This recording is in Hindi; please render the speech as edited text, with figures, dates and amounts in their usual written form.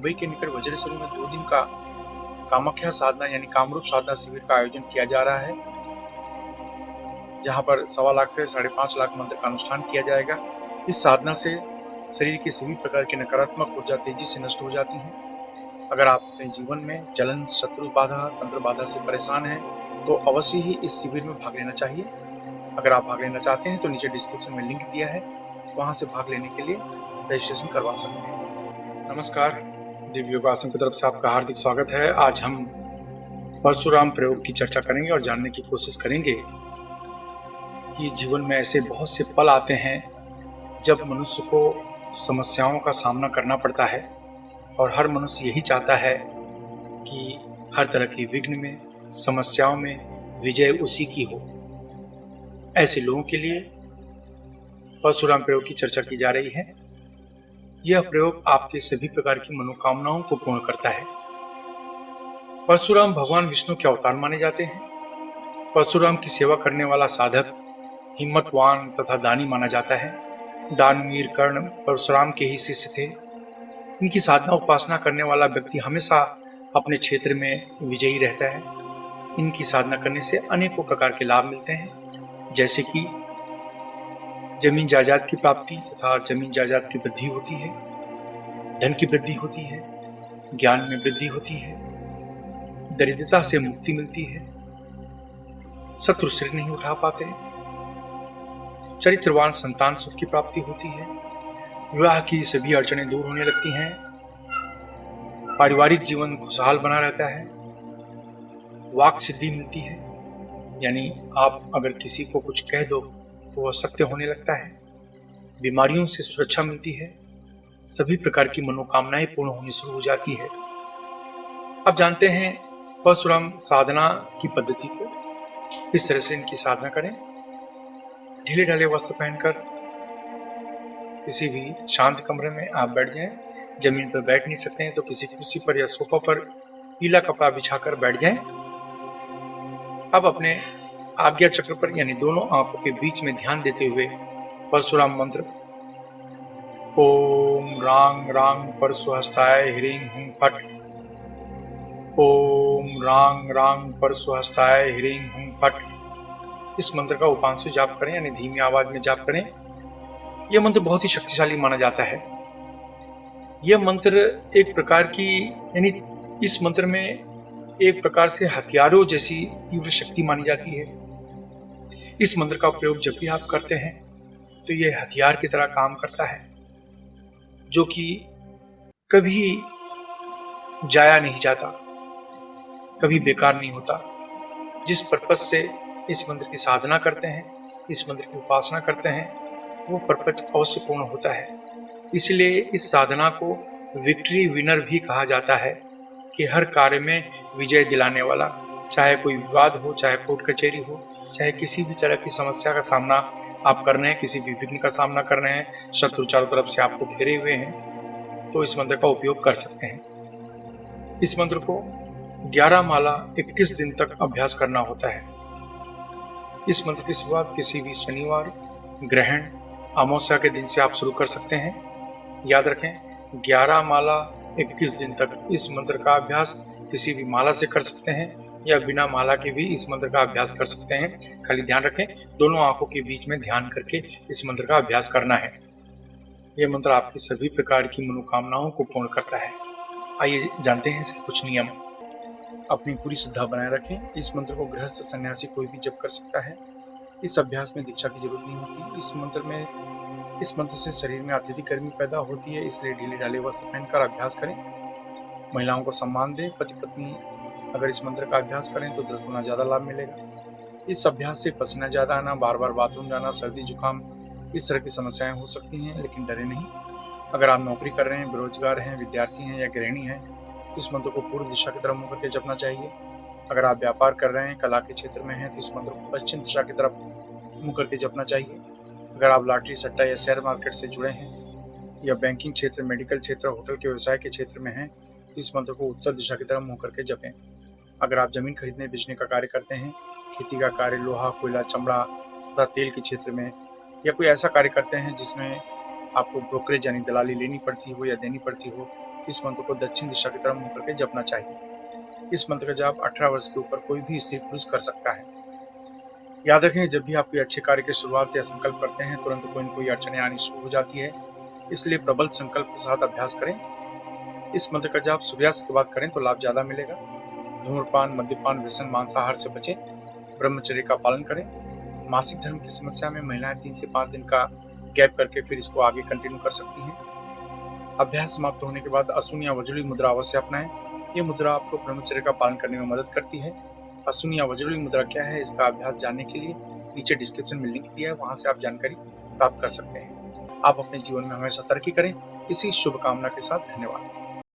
मुंबई के निकट वज्रेश्वरी में 2 दिन का कामाख्या साधना यानी कामरूप साधना शिविर का आयोजन किया जा रहा है, जहां पर 1.25 लाख से 5.5 लाख मंत्र का अनुष्ठान किया जाएगा। इस साधना से शरीर की सभी प्रकार की नकारात्मक ऊर्जा तेजी से नष्ट हो जाती है। अगर आप अपने जीवन में जलन, शत्रु बाधा, तंत्र बाधा से परेशान हैं, तो अवश्य ही इस शिविर में भाग लेना चाहिए। अगर आप भाग लेना चाहते हैं तो नीचे डिस्क्रिप्शन में लिंक दिया है, वहां से भाग लेने के लिए रजिस्ट्रेशन करवा सकते हैं। नमस्कार, दिव्य योगासन की तरफ से आपका हार्दिक स्वागत है। आज हम परशुराम प्रयोग की चर्चा करेंगे और जानने की कोशिश करेंगे कि जीवन में ऐसे बहुत से पल आते हैं जब मनुष्य को समस्याओं का सामना करना पड़ता है और हर मनुष्य यही चाहता है कि हर तरह की विघ्न में, समस्याओं में विजय उसी की हो। ऐसे लोगों के लिए परशुराम प्रयोग की चर्चा की जा रही है। यह प्रयोग आपके सभी प्रकार की मनोकामनाओं को पूर्ण करता है। परशुराम भगवान विष्णु के अवतार माने जाते हैं। परशुराम की सेवा करने वाला साधक हिम्मतवान तथा दानी माना जाता है। दानवीर कर्ण परशुराम के ही शिष्य थे। इनकी साधना उपासना करने वाला व्यक्ति हमेशा अपने क्षेत्र में विजयी रहता है। इनकी साधना करने से अनेकों प्रकार के लाभ मिलते हैं, जैसे कि जमीन जायदाद की प्राप्ति तथा जमीन जायदाद की वृद्धि होती है, धन की वृद्धि होती है, ज्ञान में वृद्धि होती है, दरिद्रता से मुक्ति मिलती है, शत्रु सिर नहीं उठा पाते, चरित्रवान संतान सुख की प्राप्ति होती है, विवाह की सभी अड़चनें दूर होने लगती हैं, पारिवारिक जीवन खुशहाल बना रहता है, वाक सिद्धि मिलती है, यानी आप अगर किसी को कुछ कह दो तो वह सत्य होने लगता है, बीमारियों से सुरक्षा मिलती है, सभी प्रकार की मनोकामनाएं पूर्ण होनी शुरू हो जाती है। अब जानते हैं परशुराम साधना की पद्धति को, किस तरह से इनकी साधना करें। ढीले ढाले वस्त्र पहनकर किसी भी शांत कमरे में आप बैठ जाएं। जमीन पर बैठ नहीं सकते हैं तो किसी कुर्सी पर या सोफा पर पीला कपड़ा बिछाकर बैठ जाएं। अब अपने आज्ञा चक्र पर यानी दोनों आंखों के बीच में ध्यान देते हुए परशुराम मंत्र ओम रांग रांग परशुहस्ताय ह्रीं हुं फट, ओम रांग रांग परशुहस्ताय ह्रीं हुं फट, इस मंत्र का उपांशु जाप करें, यानी धीमी आवाज में जाप करें। यह मंत्र बहुत ही शक्तिशाली माना जाता है। यह मंत्र एक प्रकार की, यानी इस मंत्र में एक प्रकार से हथियारों जैसी तीव्र शक्ति मानी जाती है। इस मंत्र का प्रयोग जब भी आप करते हैं तो यह हथियार की तरह काम करता है, जो कि कभी जाया नहीं जाता, कभी बेकार नहीं होता। जिस पर्पज से इस मंत्र की साधना करते हैं, इस मंत्र की उपासना करते हैं, वो पर्पज अवश्य पूर्ण होता है। इसलिए इस साधना को विक्ट्री विनर भी कहा जाता है, कि हर कार्य में विजय दिलाने वाला, चाहे कोई विवाद हो, चाहे कोर्ट कचहरी हो, चाहे किसी भी तरह की समस्या का सामना आप कर रहे हैं, किसी भी विघ्न का सामना कर रहे हैं, शत्रु चारों तरफ से आपको घेरे हुए हैं, तो इस मंत्र का उपयोग कर सकते हैं। इस मंत्र को 11 माला 21 दिन तक अभ्यास करना होता है। इस मंत्र की शुरुआत किसी भी शनिवार, ग्रहण, अमावस्या के दिन से आप शुरू कर सकते हैं। याद रखें, 11 माला 21 दिन तक इस मंत्र का अभ्यास किसी भी माला से कर सकते हैं या बिना माला के भी इस मंत्र का अभ्यास कर सकते हैं। खाली ध्यान रखें, दोनों आंखों के बीच में ध्यान करके इस मंत्र का अभ्यास करना है। यह मंत्र आपकी सभी प्रकार की मनोकामनाओं को पूर्ण करता है। आइए जानते हैं इसके कुछ नियम। अपनी पूरी श्रद्धा बनाए रखें। इस मंत्र को गृहस्थ सन्यासी कोई भी जप कर सकता है। इस अभ्यास में दीक्षा की जरूरत नहीं होती। इस मंत्र से शरीर में अत्यधिक गर्मी पैदा होती है, इसलिए ढीले ढाले वस्त्र पहनकर अभ्यास करें। महिलाओं को सम्मान दें। पति पत्नी अगर इस मंत्र का अभ्यास करें तो 10 गुना ज्यादा लाभ मिलेगा। इस अभ्यास से पसीना ज्यादा आना, बार बार बाथरूम जाना, सर्दी जुकाम, इस तरह की समस्याएं हो सकती हैं, लेकिन डरे नहीं। अगर आप नौकरी कर रहे हैं, बेरोजगार हैं, विद्यार्थी हैं या गृहिणी हैं, तो इस मंत्र को पूर्व दिशा की तरफ मुंह करके जपना चाहिए। अगर आप व्यापार कर रहे हैं, कला के क्षेत्र में हैं, तो इस मंत्र को पश्चिम दिशा की तरफ मुंह करके जपना चाहिए। अगर आप लॉटरी, सट्टा या शेयर मार्केट से जुड़े हैं या बैंकिंग क्षेत्र, मेडिकल क्षेत्र, होटल के व्यवसाय के क्षेत्र में हैं, तो इस मंत्र को उत्तर दिशा की तरफ मुंह करके जपें। अगर आप जमीन खरीदने बेचने का कार्य करते हैं, खेती का कार्य, लोहा, कोयला, चमड़ा तथा तेल के क्षेत्र में, या कोई ऐसा कार्य करते हैं जिसमें आपको ब्रोकरेज यानी दलाली लेनी पड़ती हो या देनी पड़ती हो, तो इस मंत्र को दक्षिण दिशा की तरफ मुंह करके जपना चाहिए। इस मंत्र का जाप 18 वर्ष के ऊपर कोई भी स्त्री पुरुष कर सकता है। याद रखें, जब भी आप कोई अच्छे कार्य की शुरुआत या संकल्प करते हैं, तुरंत कोई न कोई अड़चनें आनी शुरू हो जाती है, इसलिए प्रबल संकल्प के साथ अभ्यास करें। इस मंत्र का जाप सूर्यास्त के बाद करें तो लाभ ज्यादा मिलेगा। धूम्रपान, मद्यपान, व्यसन, मांसाहार से बचें। ब्रह्मचर्य का पालन करें। मासिक धर्म की समस्या में महिलाएं 3 से 5 दिन का गैप करके फिर इसको आगे कंटिन्यू कर सकती हैं। अभ्यास समाप्त होने के बाद अशून्य या वज्रली मुद्रा अवश्य अपनाएं। ये मुद्रा आपको ब्रह्मचर्य का पालन करने में मदद करती है। अशून्य या वज्रली मुद्रा क्या है, इसका अभ्यास जानने के लिए नीचे डिस्क्रिप्शन में लिंक दिया है, वहां से आप जानकारी प्राप्त कर सकते हैं। आप अपने जीवन में हमेशा तरक्की करें। इसी शुभकामना के साथ धन्यवाद।